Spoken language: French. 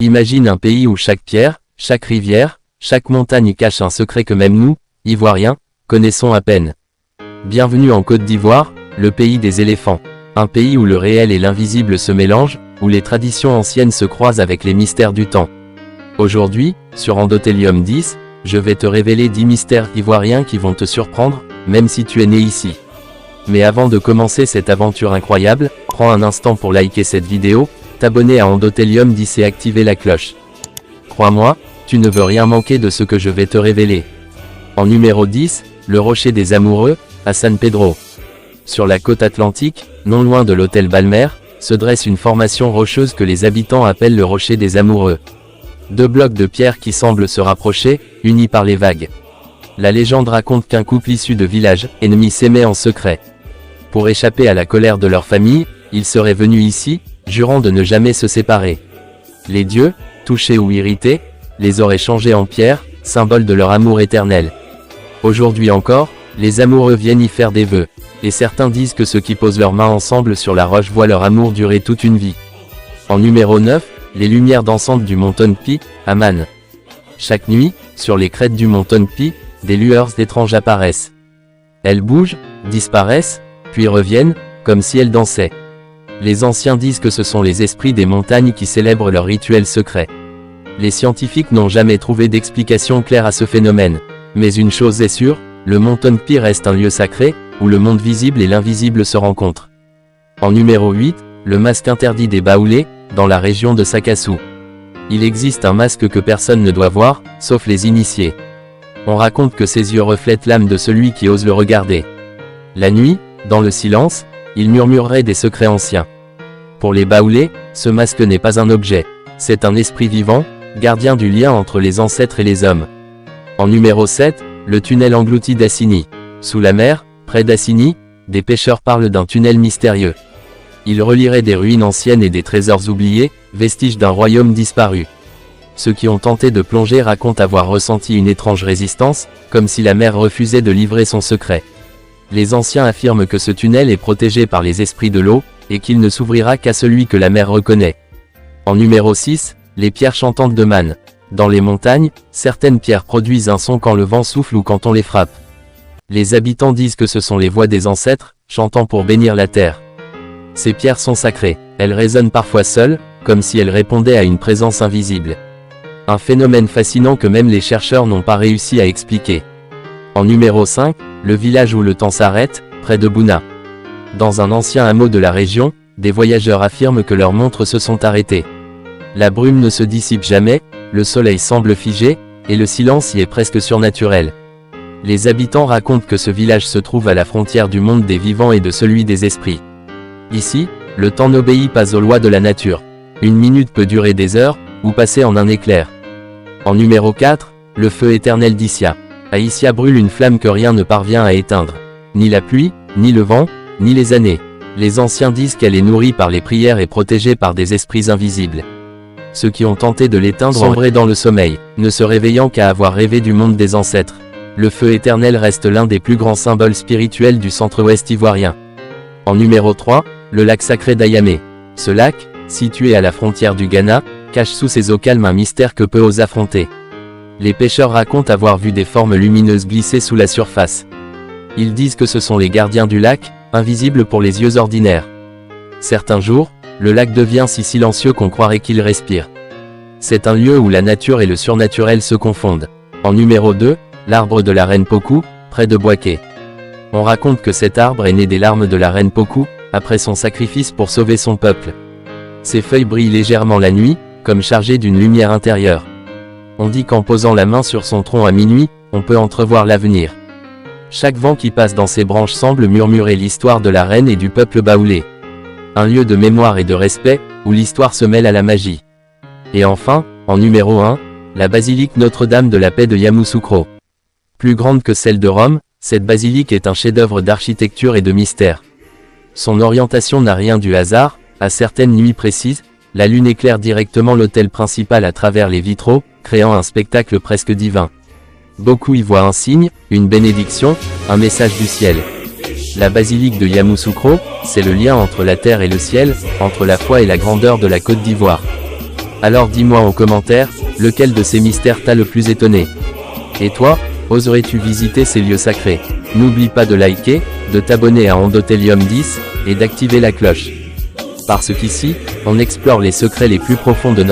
Imagine un pays où chaque pierre, chaque rivière, chaque montagne cache un secret que même nous, Ivoiriens, connaissons à peine. Bienvenue en Côte d'Ivoire, le pays des éléphants. Un pays où le réel et l'invisible se mélangent, où les traditions anciennes se croisent avec les mystères du temps. Aujourd'hui, sur Endothelium 10, je vais te révéler 10 mystères ivoiriens qui vont te surprendre, même si tu es né ici. Mais avant de commencer cette aventure incroyable, prends un instant pour liker cette vidéo, t'abonner à Endothelium 10 et activer la cloche. Crois-moi, tu ne veux rien manquer de ce que je vais te révéler. En numéro 10, le Rocher des Amoureux, à San Pedro. Sur la côte atlantique, non loin de l'hôtel Balmer, se dresse une formation rocheuse que les habitants appellent le Rocher des Amoureux. Deux blocs de pierre qui semblent se rapprocher, unis par les vagues. La légende raconte qu'un couple issu de villages ennemis s'aimait en secret. Pour échapper à la colère de leur famille, ils seraient venus ici, jurant de ne jamais se séparer. Les dieux, touchés ou irrités, les auraient changés en pierre, symbole de leur amour éternel. Aujourd'hui encore, les amoureux viennent y faire des vœux, et certains disent que ceux qui posent leurs mains ensemble sur la roche voient leur amour durer toute une vie. En numéro 9, les lumières dansantes du mont Tonpi, à Man. Chaque nuit, sur les crêtes du mont Tonpi, des lueurs étranges apparaissent. Elles bougent, disparaissent, puis reviennent, comme si elles dansaient. Les anciens disent que ce sont les esprits des montagnes qui célèbrent leur rituel secret. Les scientifiques n'ont jamais trouvé d'explication claire à ce phénomène. Mais une chose est sûre, le mont Tonpi reste un lieu sacré, où le monde visible et l'invisible se rencontrent. En numéro 8, le masque interdit des Baoulés, dans la région de Sakassou. Il existe un masque que personne ne doit voir, sauf les initiés. On raconte que ses yeux reflètent l'âme de celui qui ose le regarder. La nuit, dans le silence, il murmurerait des secrets anciens. Pour les Baoulés, ce masque n'est pas un objet, c'est un esprit vivant, gardien du lien entre les ancêtres et les hommes. En numéro 7, le tunnel englouti d'Assini. Sous la mer, près d'Assini, des pêcheurs parlent d'un tunnel mystérieux. Ils relieraient des ruines anciennes et des trésors oubliés, vestiges d'un royaume disparu. Ceux qui ont tenté de plonger racontent avoir ressenti une étrange résistance, comme si la mer refusait de livrer son secret. Les anciens affirment que ce tunnel est protégé par les esprits de l'eau, et qu'il ne s'ouvrira qu'à celui que la mer reconnaît. En numéro 6, les pierres chantantes de Man. Dans les montagnes, certaines pierres produisent un son quand le vent souffle ou quand on les frappe. Les habitants disent que ce sont les voix des ancêtres, chantant pour bénir la terre. Ces pierres sont sacrées, elles résonnent parfois seules, comme si elles répondaient à une présence invisible. Un phénomène fascinant que même les chercheurs n'ont pas réussi à expliquer. En numéro 5, le village où le temps s'arrête, près de Bouna. Dans un ancien hameau de la région, des voyageurs affirment que leurs montres se sont arrêtées. La brume ne se dissipe jamais, le soleil semble figé, et le silence y est presque surnaturel. Les habitants racontent que ce village se trouve à la frontière du monde des vivants et de celui des esprits. Ici, le temps n'obéit pas aux lois de la nature. Une minute peut durer des heures, ou passer en un éclair. En numéro 4, le feu éternel d'Issia. À Issia brûle une flamme que rien ne parvient à éteindre. Ni la pluie, ni le vent, ni les années. Les anciens disent qu'elle est nourrie par les prières et protégée par des esprits invisibles. Ceux qui ont tenté de l'éteindre sombraient dans le sommeil, ne se réveillant qu'à avoir rêvé du monde des ancêtres. Le feu éternel reste l'un des plus grands symboles spirituels du centre-ouest ivoirien. En numéro 3, le lac sacré d'Ayamé. Ce lac, situé à la frontière du Ghana, cache sous ses eaux calmes un mystère que peu osent affronter. Les pêcheurs racontent avoir vu des formes lumineuses glisser sous la surface. Ils disent que ce sont les gardiens du lac, invisibles pour les yeux ordinaires. Certains jours, le lac devient si silencieux qu'on croirait qu'il respire. C'est un lieu où la nature et le surnaturel se confondent. En numéro 2, l'arbre de la reine Pokou, près de Bouaké. On raconte que cet arbre est né des larmes de la reine Pokou, après son sacrifice pour sauver son peuple. Ses feuilles brillent légèrement la nuit, comme chargées d'une lumière intérieure. On dit qu'en posant la main sur son tronc à minuit, on peut entrevoir l'avenir. Chaque vent qui passe dans ses branches semble murmurer l'histoire de la reine et du peuple baoulé. Un lieu de mémoire et de respect, où l'histoire se mêle à la magie. Et enfin, en numéro 1, la basilique Notre-Dame de la Paix de Yamoussoukro. Plus grande que celle de Rome, cette basilique est un chef-d'œuvre d'architecture et de mystère. Son orientation n'a rien du hasard, à certaines nuits précises, la lune éclaire directement l'autel principal à travers les vitraux, créant un spectacle presque divin. Beaucoup y voient un signe, une bénédiction, un message du ciel. La basilique de Yamoussoukro, c'est le lien entre la terre et le ciel, entre la foi et la grandeur de la Côte d'Ivoire. Alors dis-moi en commentaire, lequel de ces mystères t'a le plus étonné? Et toi, oserais-tu visiter ces lieux sacrés? N'oublie pas de liker, de t'abonner à Endothélium 10, et d'activer la cloche. Parce qu'ici, on explore les secrets les plus profonds de notre